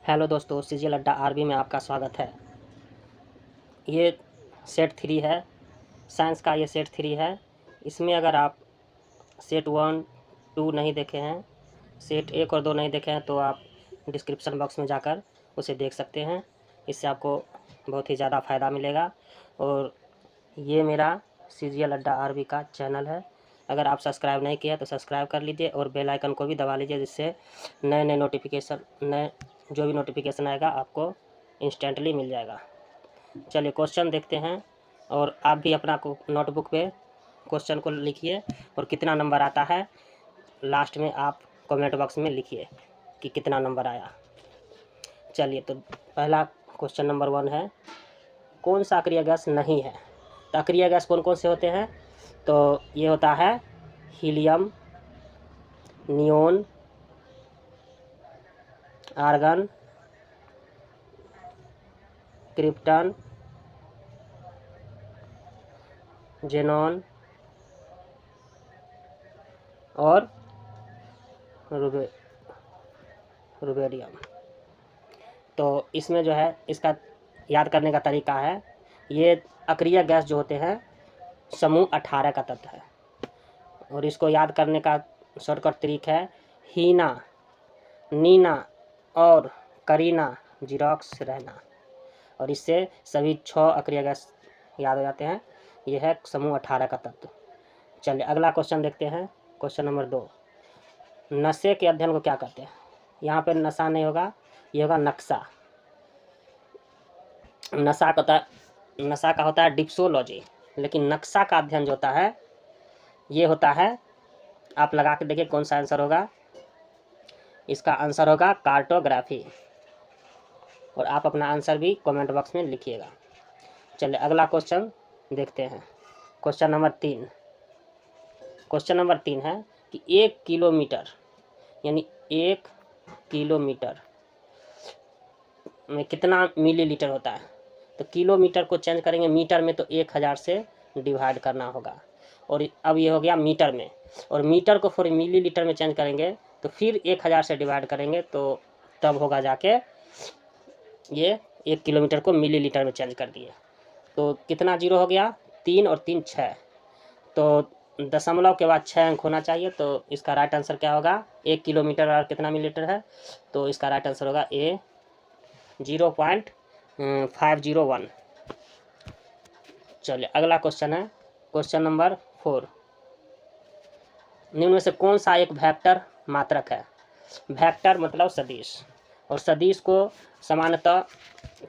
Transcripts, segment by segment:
Hello दोस्तों, CGL अड्डा RB में आपका स्वागत है। ये सेट 3 है, साइंस का ये सेट 3 है। इसमें अगर आप सेट 1, 2 नहीं देखे हैं, सेट 1 और 2 नहीं देखे हैं तो आप डिस्क्रिप्शन बॉक्स में जाकर उसे देख सकते हैं। इससे आपको बहुत ही ज़्यादा फ़ायदा मिलेगा। और ये मेरा सीजीएल अड्डा आरबी का चैनल है। अगर आप सब्सक्राइब नहीं किया तो सब्सक्राइब कर लीजिए और बेल आइकन को भी दबा लीजिए, जिससे नए जो भी नोटिफिकेशन आएगा आपको इंस्टेंटली मिल जाएगा। चलिए क्वेश्चन देखते हैं, और आप भी अपना नोटबुक पे क्वेश्चन को लिखिए और कितना नंबर आता है लास्ट में आप कमेंट बॉक्स में लिखिए कि कितना नंबर आया। चलिए, तो पहला क्वेश्चन नंबर 1 है, कौन सा अक्रिय गैस नहीं है? तो अक्रिय गैस कौन कौन से होते हैं? तो ये होता है helium, neon, argon, krypton, xenon और रुबेरियम। तो इसमें जो है, इसका याद करने का तरीका है, ये अक्रिय गैस जो होते हैं समूह 18 का तत्व है। और इसको याद करने का शॉर्टकट तरीका है हीना, नीना और करीना जीरोक्स रहना। और इससे सभी 6 अक्रिय गैस याद हो जाते हैं। यह है समूह 18 का तत्व। चलिए अगला क्वेश्चन देखते हैं। क्वेश्चन नंबर 2, नशे के अध्ययन को क्या कहते हैं? यहाँ पे नशा नहीं होगा, ये होगा नक्शा। नशा का होता है डिप्सोलॉजी, लेकिन नक्शा का अध्ययन जो होता है ये होता है, आप लगा के देखिए कौन सा आंसर होगा। इसका आंसर होगा कार्टोग्राफी। और आप अपना आंसर भी कमेंट बॉक्स में लिखिएगा। चलिए अगला क्वेश्चन देखते हैं। क्वेश्चन नंबर 3 है कि 1 किलोमीटर यानी 1 किलोमीटर में कितना मिलीलीटर होता है? तो किलोमीटर को चेंज करेंगे मीटर में, तो 1000 से डिवाइड करना होगा। और अब ये हो गया मीटर में, और मीटर को फिर मिलीलीटर में चेंज करेंगे तो फिर 1000 से डिवाइड करेंगे, तो तब होगा जाके ये 1 किलोमीटर को मिलीलीटर में चेंज कर दिए। तो कितना जीरो हो गया? 3 और 3 6। तो दशमलव के बाद 6 अंक होना चाहिए। तो इसका राइट आंसर क्या होगा? 1 किलोमीटर और कितना मिलीलीटर है? तो इसका राइट आंसर होगा A 0.501। चलिए अगला क्वेश्चन है क्वेश्चन नंबर 4, निम्न में से कौन सा एक वेक्टर मात्रक है? वेक्टर मतलब सदिश, और सदिश को सामान्यतः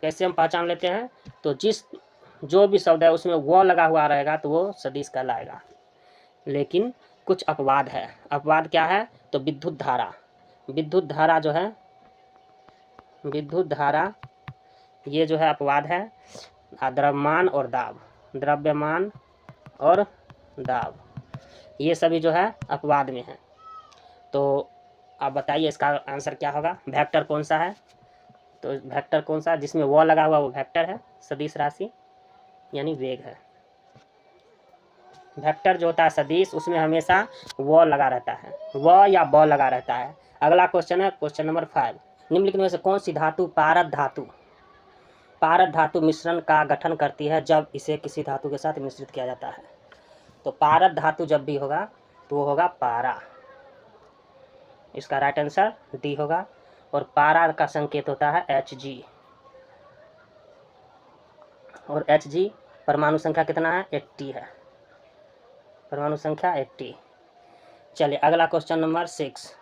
कैसे हम पहचान लेते हैं? तो जो भी शब्द है उसमें वो लगा हुआ रहेगा तो वो सदिश कहलाएगा। लेकिन कुछ अपवाद है। अपवाद क्या है? तो विद्युत धारा जो है, विद्युत धारा ये जो है अपवाद है। द्रव्यमान और दाब ये सभी जो है अपवाद में है। तो आप बताइए इसका आंसर क्या होगा? वेक्टर कौन सा है? तो वेक्टर कौन सा जिसमें वो लगा हुआ वो वेक्टर है, सदिश राशि यानी वेग है। वेक्टर जो होता है सदिश, उसमें हमेशा वो लगा रहता है, वो या ब लगा रहता है। अगला क्वेश्चन है क्वेश्चन नंबर 5, निम्नलिखित में से कौन सी धातु पारद धातु मिश्रण का गठन करती है जब इसे किसी धातु के साथ मिश्रित किया जाता है? तो पारद धातु जब भी होगा तो वो होगा पारा। इसका राइट आंसर डी होगा। और पारा का संकेत होता है Hg, और Hg परमाणु संख्या कितना है? 80 है, परमाणु संख्या 80। चलिए अगला क्वेश्चन नंबर 6।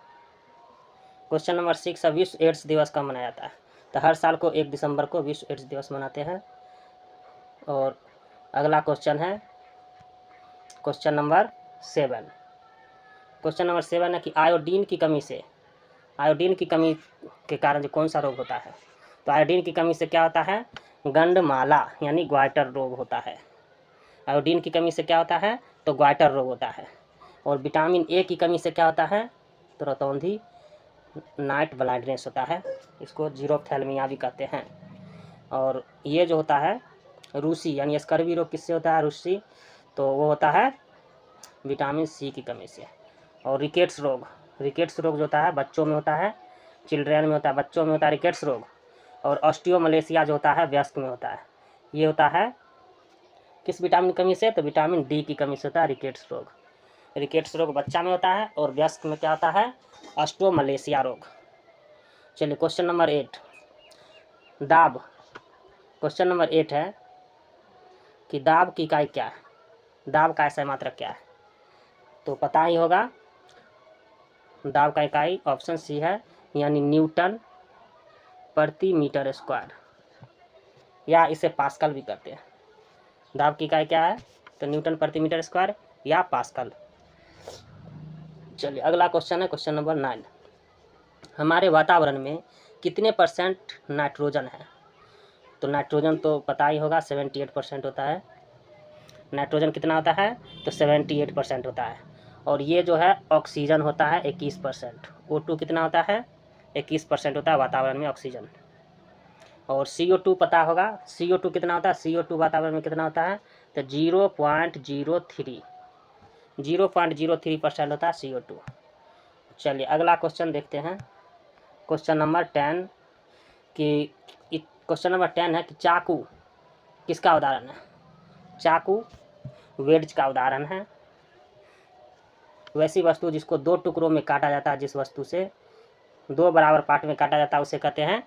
क्वेश्चन नंबर 6 विश्व एड्स दिवस कब मनाया जाता है? तो हर साल को 1 दिसंबर को विश्व एड्स दिवस मनाते हैं। और अगला क्वेश्चन है क्वेश्चन नंबर 7। क्वेश्चन नंबर 7 है कि आयोडीन की कमी के कारण जो कौन सा रोग होता है? तो आयोडीन की कमी से क्या होता है? गंडमाला यानी ग्वाइटर रोग होता है। आयोडीन की कमी से क्या होता है? तो ग्वाइटर रोग होता है। और विटामिन ए की कमी से क्या होता है? तो रतौंधी नाइट ब्लाइंडनेस होता है। इसको जीरोप्थेल्मिया भी कहते हैं। और ये जो होता है रूसी यानी स्कर्वी रोग किससे होता है? रूसी, तो वो होता है विटामिन सी की कमी से। और रिकेट्स रोग जो होता है बच्चों में होता है, चिल्ड्रेन में होता है, बच्चों में होता है रिकेट्स रोग, और ऑस्टियोमलेशिया जो होता है वयस्क में होता है। ये होता है किस विटामिन की कमी से? तो विटामिन डी की कमी से होता है रिकेट्स रोग। रिकेट्स रोग बच्चा में होता है, और वयस्क में क्या होता है? ऑस्टियोमलेशिया रोग। चलिए क्वेश्चन नंबर 8, दाब। क्वेश्चन नंबर 8 है कि दाब की इकाई क्या है? दाब का ऐसा मात्रक क्या है? तो पता ही होगा, दाब का इकाई ऑप्शन सी है, यानी न्यूटन प्रति मीटर स्क्वायर, या इसे पास्कल भी कहते हैं। दाब की इकाई क्या है? तो न्यूटन प्रति मीटर स्क्वायर या पास्कल। चलिए अगला क्वेश्चन है क्वेश्चन नंबर 9, हमारे वातावरण में कितने % नाइट्रोजन है? तो नाइट्रोजन तो पता ही होगा 78% होता है। नाइट्रोजन कितना होता है? तो 78% होता है। और ये जो है ऑक्सीजन होता है 21%। O2 कितना होता है? 21% होता है वातावरण में ऑक्सीजन। और CO2 पता होगा, CO2 कितना होता है? CO2 वातावरण में कितना होता है? तो 0.03% होता है CO2। चलिए अगला क्वेश्चन देखते हैं, क्वेश्चन नंबर 10 कि क्वेश्चन नंबर 10 है कि चाकू किसका उदाहरण है? चाकू वेड्ज का उदाहरण है। वैसी वस्तु जिसको 2 टुकड़ों में काटा जाता है, जिस वस्तु से 2 बराबर पार्ट में काटा जाता है उसे कहते हैं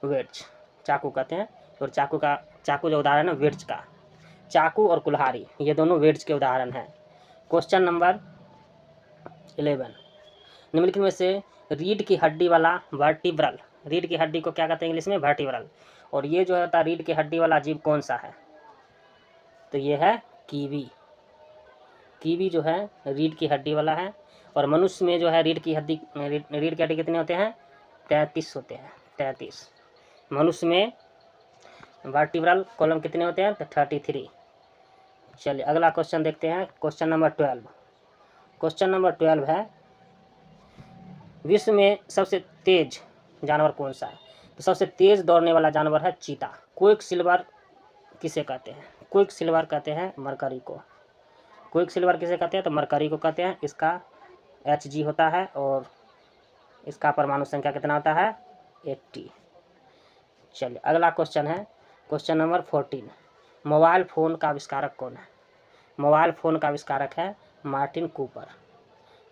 वेड्ज, चाकू कहते हैं। और चाकू जो उदाहरण है वेड्ज का, चाकू और कुल्हाड़ी ये दोनों वेड्ज के उदाहरण हैं। क्वेश्चन नंबर 11, निम्नलिखित में से रीढ़ की हड्डी वाला वर्टिब्रल, रीढ़ की हड्डी को क्या कहते हैं इंग्लिश में? वर्टिब्रल। और ये जो होता है रीढ़ की हड्डी वाला जीव कौन सा है? तो ये है कीवी। कीवी जो है रीढ़ की हड्डी वाला है। और मनुष्य में जो है रीढ़ की हड्डी कितने होते हैं? 33 होते हैं, 33। मनुष्य में वर्टिब्रल कॉलम कितने होते हैं? तो 33। चलिए अगला क्वेश्चन देखते हैं, क्वेश्चन नंबर 12। क्वेश्चन नंबर 12 है विश्व में सबसे तेज जानवर कौन सा है? तो सबसे तेज दौड़ने वाला जानवर है चीता। क्विक सिल्वर किसे कहते हैं? क्विक सिल्वर कहते हैं मरकरी को। क्विक सिल्वर किसे कहते हैं? तो मरकरी को कहते हैं। इसका Hg होता है और इसका परमाणु संख्या कितना होता है? 80। चलिए अगला क्वेश्चन है क्वेश्चन नंबर 14, मोबाइल फ़ोन का आविष्कारक कौन है? मोबाइल फ़ोन का आविष्कारक है मार्टिन कूपर।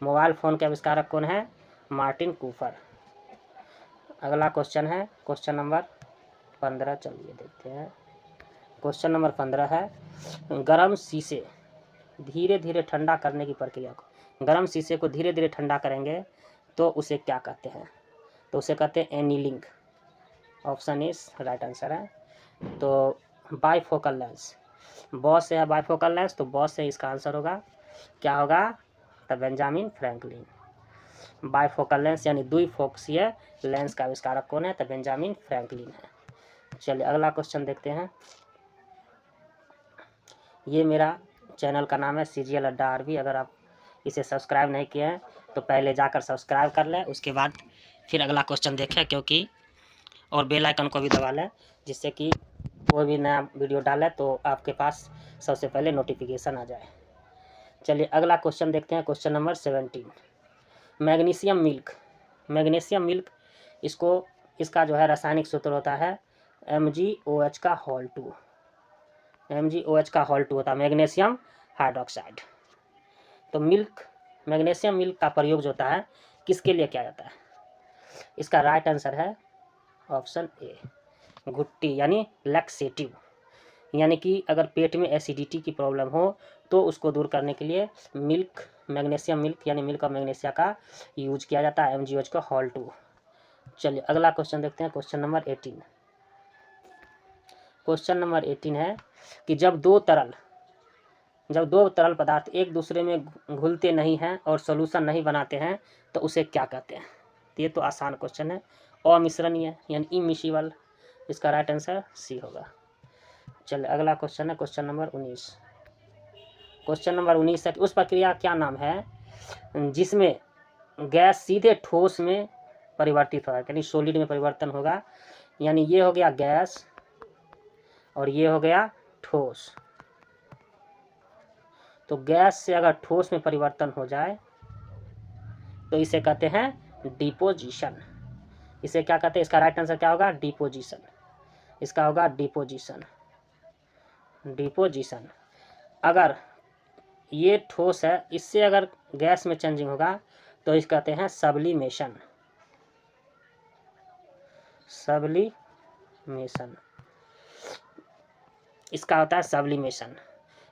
मोबाइल फ़ोन के आविष्कारक कौन है? Martin Cooper. अगला क्वेश्चन है क्वेश्चन नंबर 15। चलिए देखते हैं, क्वेश्चन नंबर 15 है गर्म शीशे धीरे धीरे ठंडा करने की प्रक्रिया को, गर्म शीशे को धीरे धीरे ठंडा करेंगे तो उसे क्या कहते हैं? तो उसे कहते हैं annealing. Option is right answer है। तो बाईफोकल लेंस, बॉस से है बाईफोकल लेंस, तो बॉस से इसका आंसर होगा, क्या होगा? तो बेंजामिन फ्रैंकलिन। बाईफोकल लेंस यानी द्विफोकसीय लेंस का आविष्कारक कौन है? तो बेंजामिन फ्रैंकलिन है। चलिए अगला क्वेश्चन देखते हैं, ये मेरा चैनल का नाम है CGL अड्डा RB। अगर आप इसे सब्सक्राइब नहीं किए हैं तो पहले जाकर सब्सक्राइब कर लें, उसके बाद फिर अगला क्वेश्चन देखें, क्योंकि और बेल आइकन को भी दबा लें, जिससे कि कोई भी नया वीडियो डालें तो आपके पास सबसे पहले नोटिफिकेशन आ जाए। चलिए अगला क्वेश्चन देखते हैं, question number 17, magnesium milk. Magnesium milk इसका जो है रासायनिक सूत्र होता है MgOH का होल 2। MgOH का होल 2 होता है मैग्नीशियम हाइड्रोक्साइड। तो मैग्नीशियम मिल्क का प्रयोग जो होता है किसके लिए किया जाता है? इसका राइट आंसर है ऑप्शन ए, घुट्टी यानी लैक्सेटिव, यानी कि अगर पेट में एसिडिटी की प्रॉब्लम हो तो उसको दूर करने के लिए मैग्नीशियम मिल्क यानी मिल्क ऑफ मैग्नीशिया का यूज किया जाता है, MgOH का होल 2। चलिए अगला क्वेश्चन देखते हैं, क्वेश्चन नंबर 18। क्वेश्चन नंबर 18 है कि जब दो तरल पदार्थ एक दूसरे में घुलते नहीं हैं और सॉल्यूशन नहीं बनाते हैं तो उसे क्या कहते हैं? ये तो आसान क्वेश्चन है, अमिश्रणीय यानी इमिसिबल। इसका राइट आंसर सी होगा। चलिए अगला क्वेश्चन है क्वेश्चन नंबर 19। क्वेश्चन नंबर 19 है कि उस प्रक्रिया क्या नाम है जिसमें गैस सीधे ठोस में परिवर्तित होगा, यानी सॉलिड में परिवर्तन होगा। यानी ये हो गया गैस और ये हो गया ठोस। तो गैस से अगर ठोस में परिवर्तन हो जाए तो इसे कहते हैं डिपोजिशन। इसे क्या कहते हैं? इसका राइट आंसर क्या होगा? डिपोजिशन। इसका होगा डिपोजिशन। डिपोजिशन। अगर ये ठोस है, इससे अगर गैस में चेंजिंग होगा तो इसे कहते हैं सब्लिमेशन। सब्लिमेशन इसका होता है सब्लिमेशन।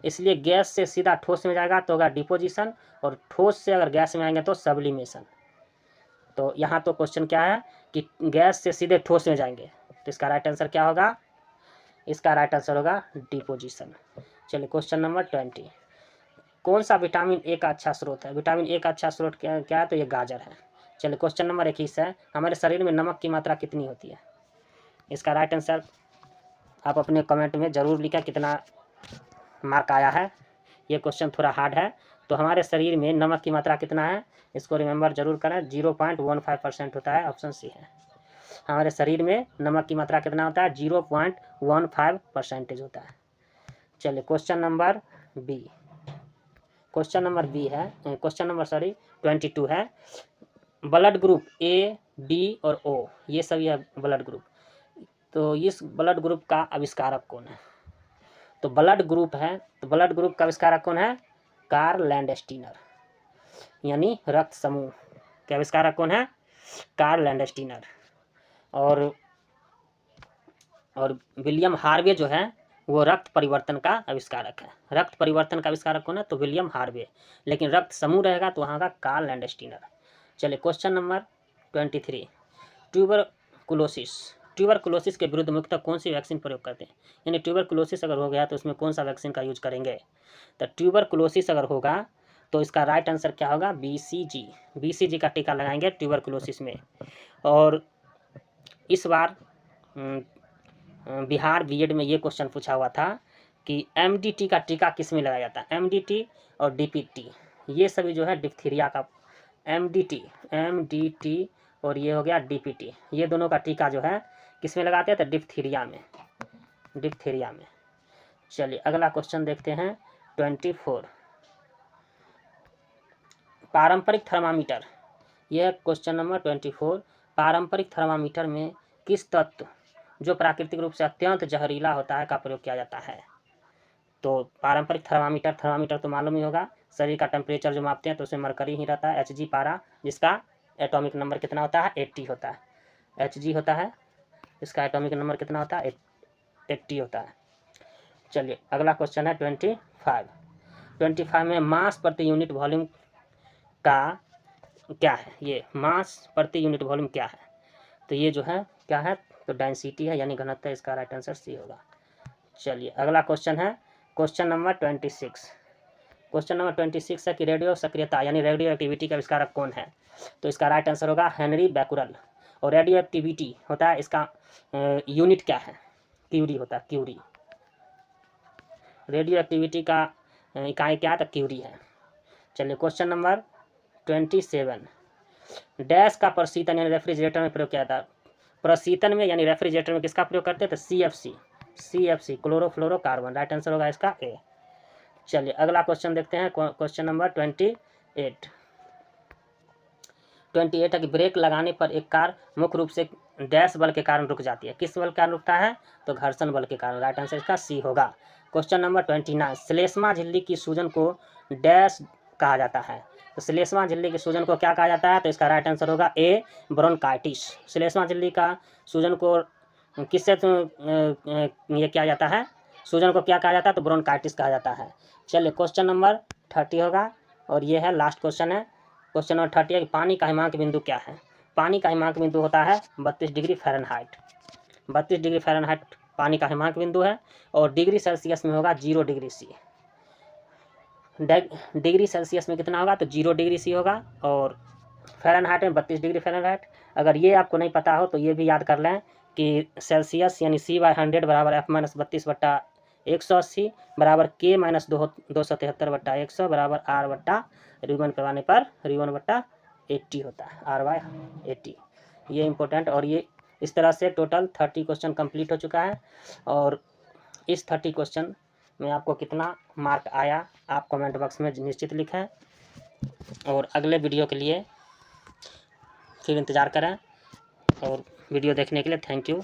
इसलिए गैस से सीधा ठोस में जाएगा तो होगा डिपोजिशन, और ठोस से अगर गैस में आएंगे तो सब्लिमेशन। तो यहाँ तो क्वेश्चन क्या है कि गैस से सीधे ठोस में जाएंगे, तो इसका राइट आंसर क्या होगा? इसका राइट आंसर होगा डिपोजिशन। चलिए क्वेश्चन नंबर 20। कौन सा विटामिन ए का अच्छा स्रोत है? विटामिन ए का अच्छा स्रोत क्या है? तो ये गाजर है। चलिए क्वेश्चन नंबर 21 है, हमारे शरीर में नमक की मात्रा कितनी होती है? इसका राइट आंसर आप अपने कमेंट में ज़रूर लिखें कितना मार्क आया है। ये क्वेश्चन थोड़ा हार्ड है। तो हमारे शरीर में नमक की मात्रा कितना है, इसको रिमेंबर जरूर करें। 0.15% होता है, ऑप्शन सी है। हमारे शरीर में नमक की मात्रा कितना होता है? 0.15% होता है। चलिए question number B. Question number B है, क्वेश्चन नंबर 22 है। ब्लड ग्रुप ए, डी और ओ, ये सभी है ब्लड ग्रुप। तो इस ब्लड ग्रुप का आविष्कारक कौन है? तो ब्लड ग्रुप है, तो ब्लड ग्रुप का आविष्कारक कौन है? कार्ल लैंडस्टीनर, यानी रक्त समूह के आविष्कारक कौन है? Karl Landsteiner. और विलियम हार्वे जो है वो रक्त परिवर्तन का आविष्कारक है। रक्त परिवर्तन का आविष्कारक कौन है? तो विलियम हार्वे। लेकिन रक्त समूह रहेगा तो वहाँ का कार्ल लैंडस्टीनर। चलिए क्वेश्चन नंबर 23। ट्यूबरकुलोसिस। ट्यूबरकुलोसिस के विरुद्ध मुख्यतः कौन सी वैक्सीन प्रयोग करते हैं? यानी ट्यूबरकुलोसिस अगर हो गया तो उसमें कौन सा वैक्सीन का यूज करेंगे? तो ट्यूबरकुलोसिस अगर होगा तो इसका राइट आंसर क्या होगा? BCG। BCG का टीका लगाएंगे ट्यूबरकुलोसिस में। और इस बार बिहार बीएड में ये क्वेश्चन पूछा हुआ था कि MDT का टीका किस में लगाया जाता है? MDT और DPT, ये सभी जो है डिप्थीरिया का। MDT और ये हो गया DPT, ये दोनों का टीका जो है किस में लगाते हैं? तो डिप्थीरिया में। डिप्थीरिया में। चलिए अगला क्वेश्चन देखते हैं 24। पारंपरिक थर्मामीटर। यह क्वेश्चन नंबर 24। पारंपरिक थर्मामीटर में किस तत्व जो प्राकृतिक रूप से अत्यंत जहरीला होता है का प्रयोग किया जाता है? तो पारंपरिक थर्मामीटर तो मालूम ही होगा, शरीर का टेम्परेचर जो मापते हैं तो उसमें मरकरी ही रहता है, Hg पारा, जिसका एटॉमिक नंबर कितना होता है? 80 होता है। Hg होता है, इसका एटॉमिक नंबर कितना होता है? 80 होता है। चलिए अगला क्वेश्चन है 25 में मास प्रति यूनिट वॉल्यूम का क्या है? ये मास प्रति यूनिट वॉल्यूम क्या है? तो ये जो है क्या है? तो डेंसिटी है, यानी घनत्व। इसका राइट आंसर सी होगा। चलिए अगला क्वेश्चन है क्वेश्चन नंबर 26। क्वेश्चन नंबर 26 है कि रेडियो सक्रियता यानी रेडियो एक्टिविटी का आविष्कारक कौन है? तो इसका राइट आंसर होगा हेनरी बैकुरल। और रेडियो एक्टिविटी होता है, इसका यूनिट क्या है? क्यूरी होता है, क्यूरी। रेडियो एक्टिविटी का इकाई क्या है? तो क्यूरी है। चलिए क्वेश्चन नंबर 27। डैश का प्रशीतन यानी रेफ्रिजरेटर में प्रयोग किया जाता है? प्रशीतन में यानी रेफ्रिजरेटर में किसका प्रयोग करते हैं? तो CFC क्लोरोफ्लोरोकार्बन। राइट आंसर होगा इसका ए। चलिए अगला क्वेश्चन देखते हैं क्वेश्चन नंबर 28 है कि ब्रेक लगाने पर एक कार मुख्य रूप से डैश बल के कारण रुक जाती है। किस बल के कारण रुकता है? तो घर्षण बल के कारण। राइट आंसर इसका सी होगा। Question number 29। श्लेष्मा झिल्ली की सूजन को डैश कहा जाता है? तो श्लेष्मा झिल्ली के सूजन को क्या कहा जाता है? तो इसका राइट आंसर होगा ए, ब्रोंकाइटिस। श्लेष्मा झिल्ली का सूजन को किससे ये किया जाता है? सूजन को क्या कहा जाता है? तो ब्रोंकाइटिस कहा जाता है। चलिए क्वेश्चन नंबर 30 होगा, और ये है लास्ट क्वेश्चन है। क्वेश्चन नंबर 30 है कि पानी का हिमांक बिंदु क्या है? पानी का हिमांक बिंदु होता है 32 डिग्री फ़ारेनहाइट। 32 डिग्री फ़ारेनहाइट पानी का हिमांक बिंदु है, और डिग्री सेल्सियस में होगा 0 डिग्री सी। डिग्री सेल्सियस में कितना होगा? तो 0 डिग्री सी होगा, और फ़ारेनहाइट में 32 डिग्री फ़ारेनहाइट। अगर ये आपको नहीं पता हो तो ये भी याद कर लें कि सेल्सियस यानी C/100 बराबर F-32/180 बराबर K-273/100 बराबर R/, रिबन पैमाने पर R/80 होता है, R/80। ये इम्पोर्टेंट। और ये इस तरह से टोटल 30 क्वेश्चन कंप्लीट हो चुका है। और इस 30 क्वेश्चन में आपको कितना मार्क आया आप कमेंट बॉक्स में निश्चित लिखें। और अगले वीडियो के लिए फिर इंतज़ार करें। और वीडियो देखने के लिए थैंक यू।